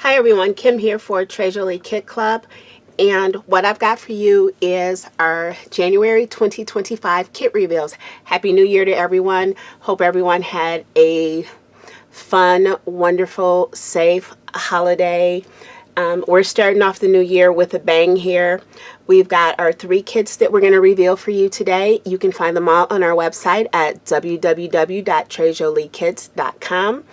Hi everyone, Kim here for Treasure Lee Kit Club, and what I've got for you is our January 2025 kit reveals. Happy New Year to everyone. Hope everyone had a fun, wonderful, safe holiday. We're starting off the new year with a bang here. We've got our 3 kits that we're going to reveal for you today. You can find them all on our website at www.treasurelikits.com.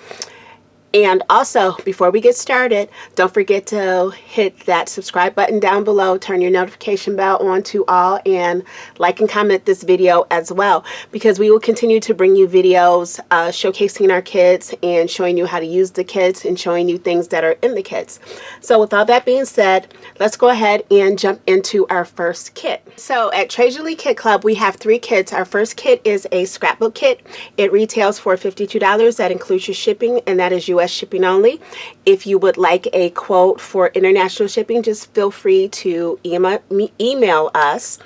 And also, before we get started, don't forget to hit that subscribe button down below, turn your notification bell on to all, and like and comment this video as well, because we will continue to bring you videos showcasing our kits and showing you how to use the kits and showing you things that are in the kits. So with all that being said, let's go ahead and jump into our first kit. So at Treasure Lee Kit Club, we have 3 kits. Our first kit is a scrapbook kit. It retails for $52. That includes your shipping, and that is US shipping only. If you would like a quote for international shipping, just feel free to email us.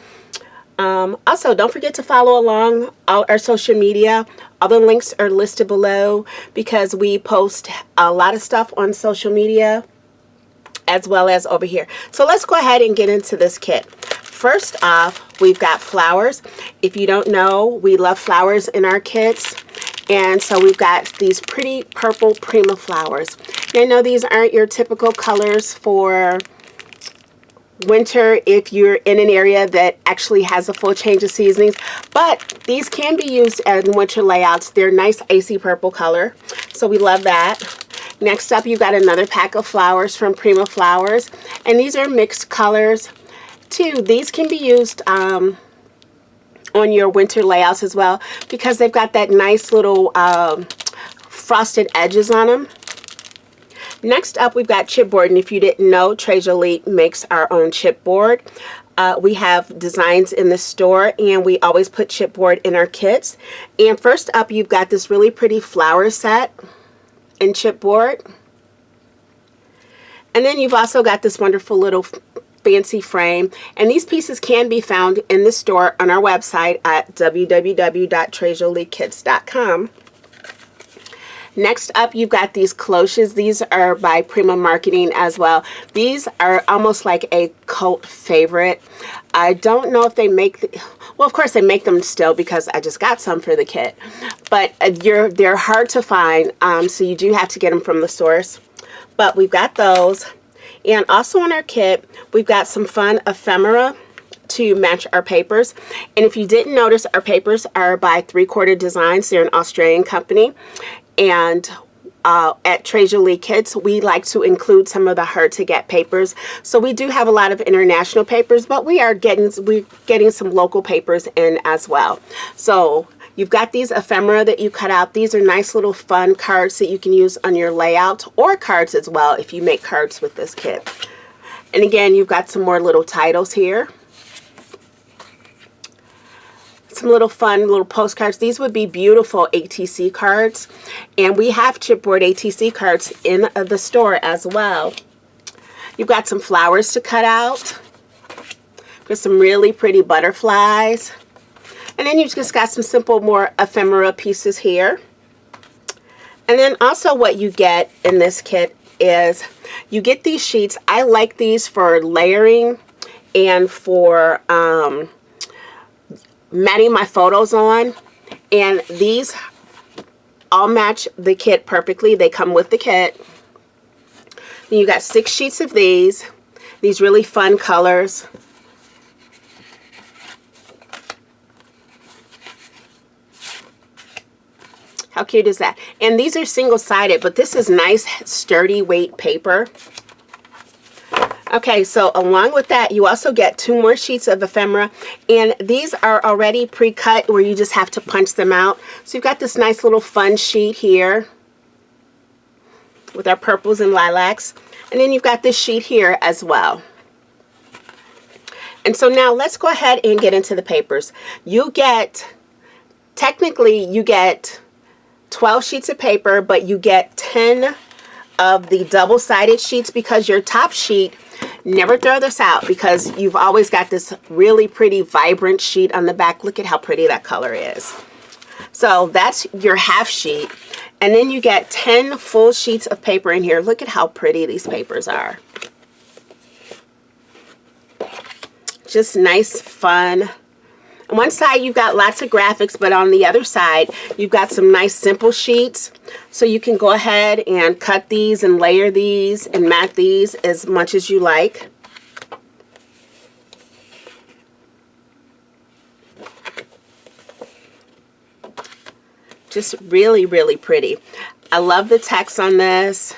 Also, don't forget to follow along all our social media. All the links are listed below because we post a lot of stuff on social media as well as over here. So let's go ahead and get into this kit. First off, we've got flowers. If you don't know, we love flowers in our kits. And so we've got these pretty purple Prima flowers. Now, I know these aren't your typical colors for winter if you're in an area that actually has a full change of seasonings, but these can be used in winter layouts. They're nice icy purple color, so we love that. Next up, you've got another pack of flowers from Prima Flowers, and these are mixed colors too. These can be used on your winter layouts as well, because they've got that nice little frosted edges on them. Next up, we've got chipboard, and if you didn't know, Treasure Lee makes our own chipboard. We have designs in the store, and we always put chipboard in our kits. And first up, you've got this really pretty flower set in chipboard, and then you've also got this wonderful little fancy frame, and these pieces can be found in the store on our website at www.treasurelikits.com. Next up, you've got these cloches. These are by Prima Marketing as well. These are almost like a cult favorite. I don't know if they make well, of course they make them still, because I just got some for the kit, but they're hard to find, so you do have to get them from the source. But we've got those. And also in our kit, we've got some fun ephemera to match our papers. And if you didn't notice, our papers are by 3/4 Designs. They're an Australian company. And at Treasure Lee Kits, we like to include some of the hard-to-get papers. So we do have a lot of international papers, but we're getting some local papers in as well. So you've got these ephemera that you cut out. These are nice little fun cards that you can use on your layout, or cards as well if you make cards with this kit. And again, you've got some more little titles here. Some little fun little postcards. These would be beautiful ATC cards, and we have chipboard ATC cards in the store as well. You've got some flowers to cut out with some really pretty butterflies. And then you've just got some simple, more ephemera pieces here. And then also what you get in this kit is you get these sheets. I like these for layering and for matting my photos on. And these all match the kit perfectly. They come with the kit. And you got 6 sheets of these really fun colors. How cute is that? And these are single-sided, but this is nice, sturdy weight paper. Okay, so along with that, you also get 2 more sheets of ephemera, and these are already pre-cut where you just have to punch them out. So you've got this nice little fun sheet here with our purples and lilacs, and then you've got this sheet here as well. And so now let's go ahead and get into the papers. Technically you get 12 sheets of paper, but you get 10 of the double-sided sheets, because your top sheet, never throw this out, because you've always got this really pretty vibrant sheet on the back. Look at how pretty that color is. So that's your half sheet. And then you get 10 full sheets of paper in here. Look at how pretty these papers are. Just nice, fun. On one side you've got lots of graphics, but on the other side you've got some nice simple sheets. So you can go ahead and cut these and layer these and mat these as much as you like. Just really, really pretty. I love the text on this.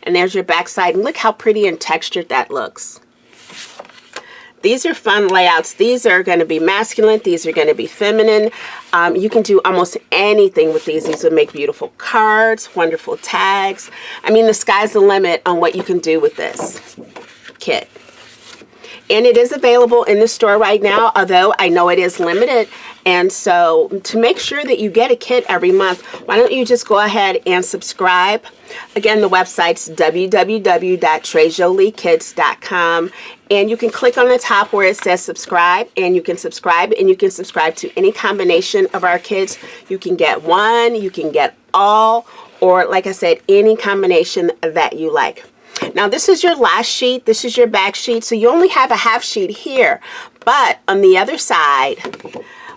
And there's your back side. And look how pretty and textured that looks. These are fun layouts. These are going to be masculine. These are going to be feminine. You can do almost anything with these. These would make beautiful cards, wonderful tags. I mean, the sky's the limit on what you can do with this kit. And it is available in the store right now, although I know it is limited. And so to make sure that you get a kit every month, why don't you just go ahead and subscribe? Again, the website's www.trejoliekids.com. And you can click on the top where it says subscribe, and you can subscribe, and you can subscribe to any combination of our kits. You can get one, you can get all, or like I said, any combination that you like. Now this is your last sheet, this is your back sheet, so you only have a half sheet here. But on the other side,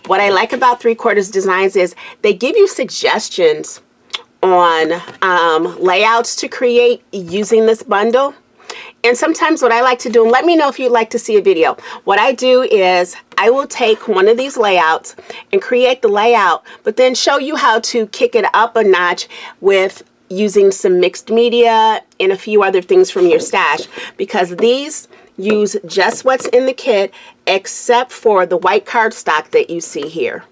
what I like about 3/4 Designs is they give you suggestions on layouts to create using this bundle. And sometimes what I like to do, and let me know if you'd like to see a video, what I do is I will take one of these layouts and create the layout, but then show you how to kick it up a notch with using some mixed media and a few other things from your stash, because these use just what's in the kit except for the white cardstock that you see here.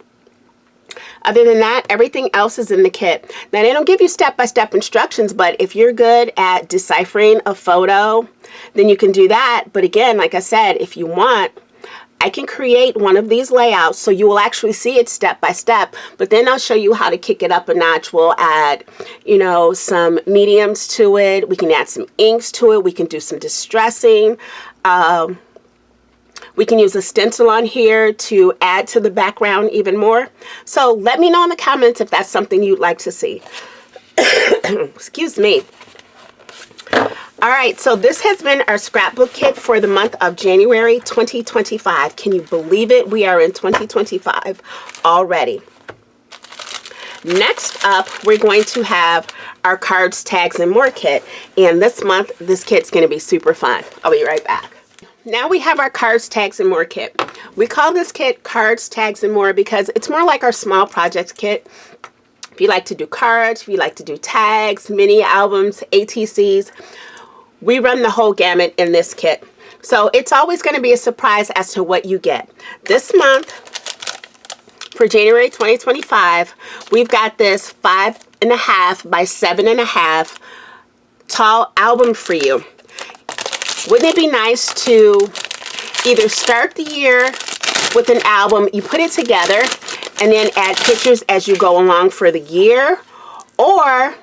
Other than that, everything else is in the kit. Now, they don't give you step-by-step instructions, but if you're good at deciphering a photo, then you can do that. But again, like I said, if you want, I can create one of these layouts so you will actually see it step by step, but then I'll show you how to kick it up a notch. We'll add, you know, some mediums to it. We can add some inks to it. We can do some distressing. We can use a stencil on here to add to the background even more. So let me know in the comments if that's something you'd like to see. Excuse me. All right, so this has been our scrapbook kit for the month of January 2025. Can you believe it? We are in 2025 already. Next up, we're going to have our cards, tags, and more kit. And this month, this kit's going to be super fun. I'll be right back. Now we have our cards, tags, and more kit. We call this kit cards, tags, and more because it's more like our small projects kit. If you like to do cards, if you like to do tags, mini albums, ATCs, we run the whole gamut in this kit. So it's always going to be a surprise as to what you get. This month, for January 2025, we've got this 5.5 by 7.5 tall album for you. Wouldn't it be nice to either start the year with an album, you put it together, and then add pictures as you go along for the year, or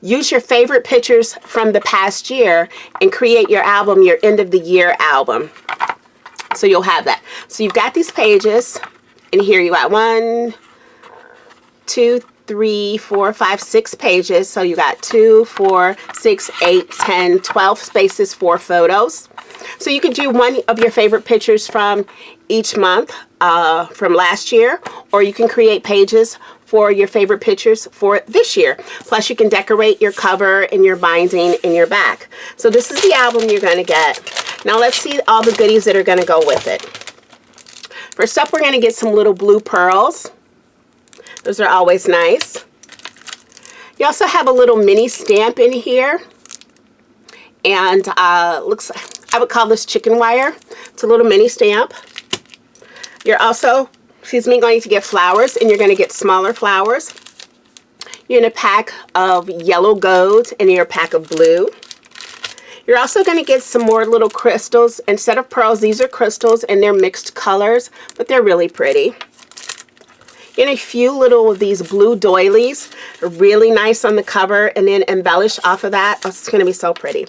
use your favorite pictures from the past year and create your album, your end of the year album. So you'll have that. So you've got these pages, and here you got 1, 2, 3, 4, 5, 6 pages. So you got 2, 4, 6, 8, 10, 12 spaces for photos. So you could do one of your favorite pictures from each month from last year, or you can create pages for your favorite pictures for this year. Plus you can decorate your cover and your binding and your back. So this is the album you're going to get. Now let's see all the goodies that are going to go with it. First up, we're going to get some little blue pearls. Those are always nice. You also have a little mini stamp in here. And looks, I would call this chicken wire. It's a little mini stamp. You're also, going to get flowers, and you're going to get smaller flowers. You're in a pack of yellow gold, and you're a pack of blue. You're also going to get some more little crystals. Instead of pearls, these are crystals, and they're mixed colors, but they're really pretty. And a few little of these blue doilies, really nice on the cover, and then embellish off of that. Oh, it's going to be so pretty.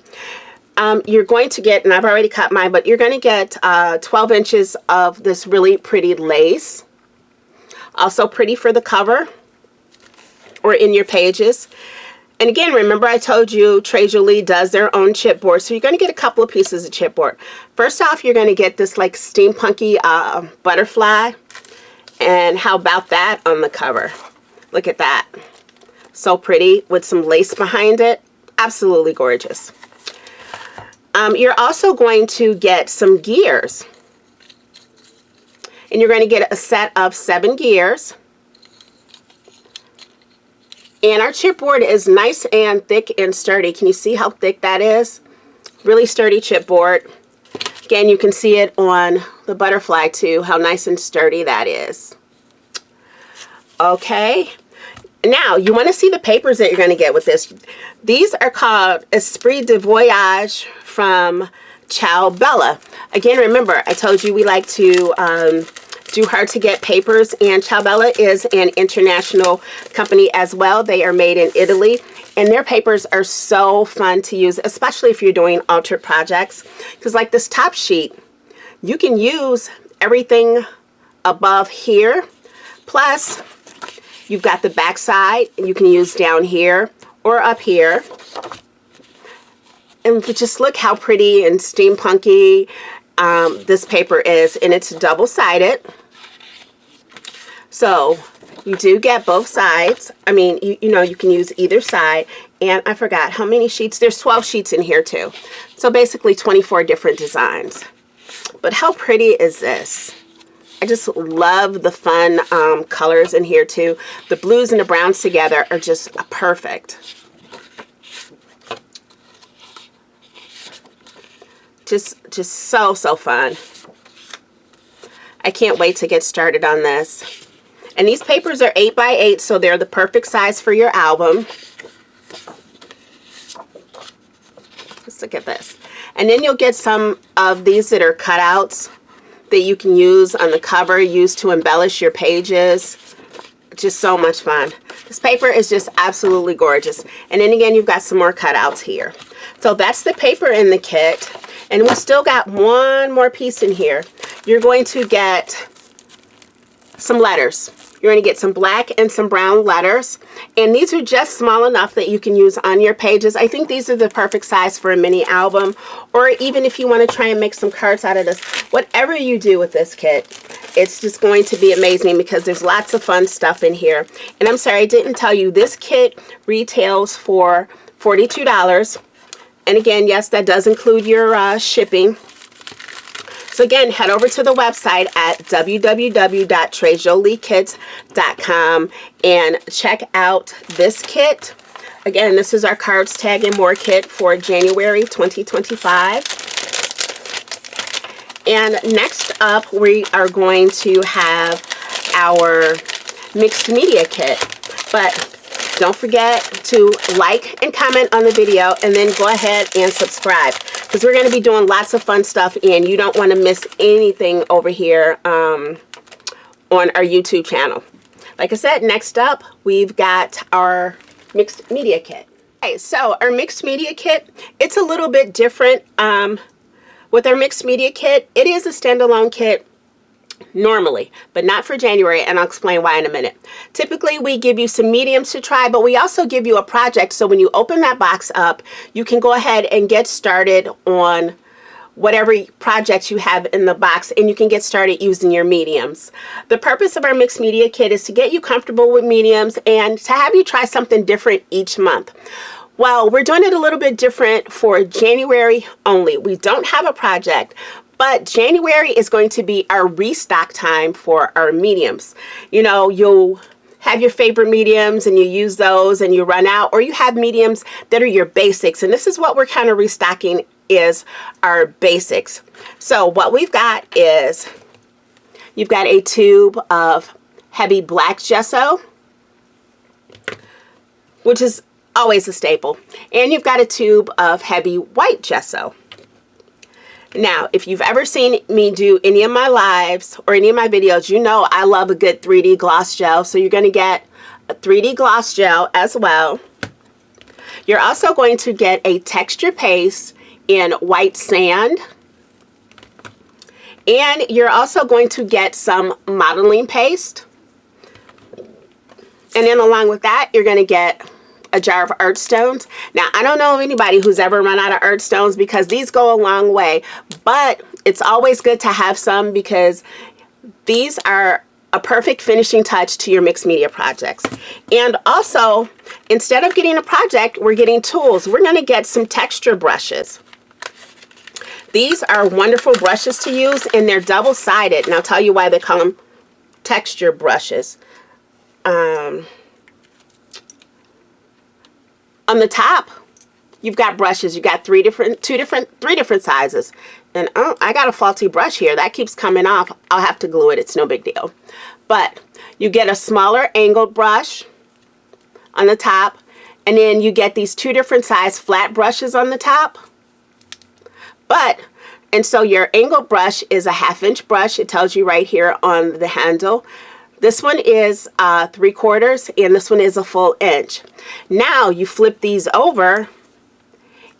You're going to get, and I've already cut mine, but you're going to get 12 inches of this really pretty lace. Also pretty for the cover or in your pages. And again, remember I told you Trade Jolie does their own chipboard, so you're going to get a couple of pieces of chipboard. First off, you're going to get this like steampunky butterfly, and how about that on the cover? Look at that. So pretty with some lace behind it. Absolutely gorgeous. You're also going to get some gears. And you're going to get a set of 7 gears. And our chipboard is nice and thick and sturdy. Can you see how thick that is? Really sturdy chipboard. Again, you can see it on the butterfly too, how nice and sturdy that is. Okay. Now, you want to see the papers that you're going to get with this. These are called Esprit de Voyage from Ciao Bella. Again, remember, I told you we like to do hard to get papers, and Ciao Bella is an international company as well. They are made in Italy, and their papers are so fun to use, especially if you're doing altered projects. Because like this top sheet, you can use everything above here, plus you've got the back side, and you can use down here or up here. And just look how pretty and steampunky this paper is, and it's double-sided. So you do get both sides. I mean, you know, you can use either side. And I forgot how many sheets. There's 12 sheets in here too. So basically 24 different designs. But how pretty is this? I just love the fun colors in here too. The blues and the browns together are just perfect. Just so fun. I can't wait to get started on this. And these papers are 8 by 8, so they're the perfect size for your album. Let's look at this. And then you'll get some of these that are cutouts that you can use on the cover, use to embellish your pages. Just so much fun. This paper is just absolutely gorgeous. And then again, you've got some more cutouts here. So that's the paper in the kit. And we still got one more piece in here. You're going to get some letters. You're going to get some black and some brown letters. And these are just small enough that you can use on your pages. I think these are the perfect size for a mini album, or even if you want to try and make some cards out of this. Whatever you do with this kit, it's just going to be amazing because there's lots of fun stuff in here. And I'm sorry, I didn't tell you, this kit retails for $42. And again, yes, that does include your shipping. So again, head over to the website at www.tradejoliekits.com and check out this kit. Again, this is our Cards, Tag, and More kit for January 2025. And next up, we are going to have our mixed media kit. But don't forget to like and comment on the video, and then go ahead and subscribe, because we're going to be doing lots of fun stuff, and you don't want to miss anything over here on our YouTube channel. Like I said, next up, we've got our mixed media kit. Okay, so our mixed media kit, it's a little bit different. With our mixed media kit, it is a standalone kit normally, but not for January, and I'll explain why in a minute. Typically, we give you some mediums to try, but we also give you a project, so when you open that box up, you can go ahead and get started on whatever projects you have in the box, and you can get started using your mediums. The purpose of our mixed media kit is to get you comfortable with mediums and to have you try something different each month. Well, we're doing it a little bit different for January only. We don't have a project, but January is going to be our restock time for our mediums. You know, you'll have your favorite mediums and you use those and you run out, or you have mediums that are your basics. And this is what we're kind of restocking, is our basics. So what we've got is, you've got a tube of heavy black gesso, which is always a staple. And you've got a tube of heavy white gesso. Now, if you've ever seen me do any of my lives or any of my videos, you know I love a good 3D gloss gel. So you're going to get a 3D gloss gel as well. You're also going to get a texture paste in white sand. And you're also going to get some modeling paste. And then along with that, you're going to get a jar of earth stones. Now, I don't know of anybody who's ever run out of earth stones because these go a long way, but it's always good to have some because these are a perfect finishing touch to your mixed media projects. And also, instead of getting a project, we're getting tools. We're going to get some texture brushes. These are wonderful brushes to use, and they're double-sided, and I'll tell you why they call them texture brushes. On the top, you've got brushes. You got three different sizes. And oh, I got a faulty brush here. That keeps coming off. I'll have to glue it. It's no big deal. But you get a smaller angled brush on the top, and then you get these 2 different size flat brushes on the top. And so your angled brush is a 1/2 inch brush. It tells you right here on the handle. This one is 3/4, and this one is a full inch. Now you flip these over,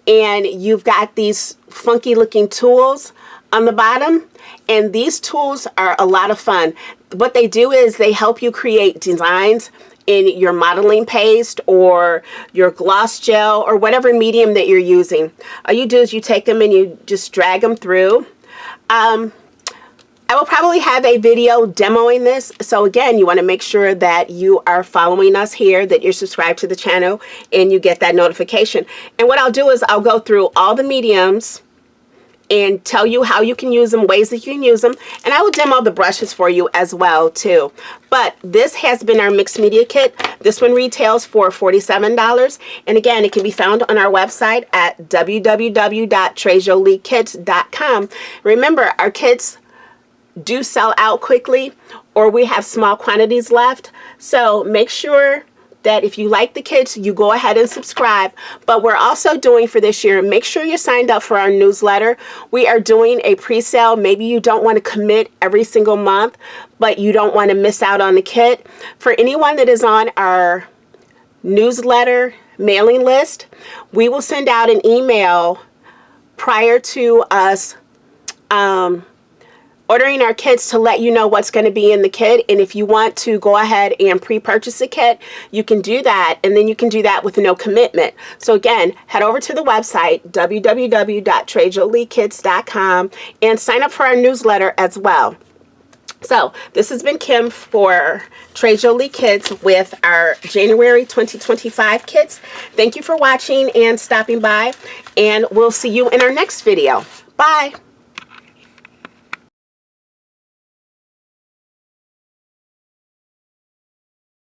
and you've got these funky looking tools on the bottom, and these tools are a lot of fun. What they do is they help you create designs in your modeling paste or your gloss gel or whatever medium that you're using. All you do is you take them and you just drag them through. I will probably have a video demoing this. So again, you want to make sure that you are following us here, that you're subscribed to the channel, and you get that notification. And what I'll do is I'll go through all the mediums and tell you how you can use them, ways that you can use them, and I will demo the brushes for you as well too. But this has been our mixed media kit. This one retails for $47, and again, it can be found on our website at www.trejoliekits.com. Remember, our kits do sell out quickly, or we have small quantities left, so make sure that if you like the kits, you go ahead and subscribe. But we're also doing for this year, make sure you're signed up for our newsletter. We are doing a pre-sale. Maybe you don't want to commit every single month, but you don't want to miss out on the kit. For anyone that is on our newsletter mailing list, we will send out an email prior to us ordering our kits to let you know what's going to be in the kit. And if you want to go ahead and pre-purchase a kit, you can do that, and then you can do that with no commitment. So again, head over to the website www.trejoliekits.com and sign up for our newsletter as well. So this has been Kim for Trey Jolie Kits with our January 2025 kits. Thank you for watching and stopping by, and we'll see you in our next video. Bye.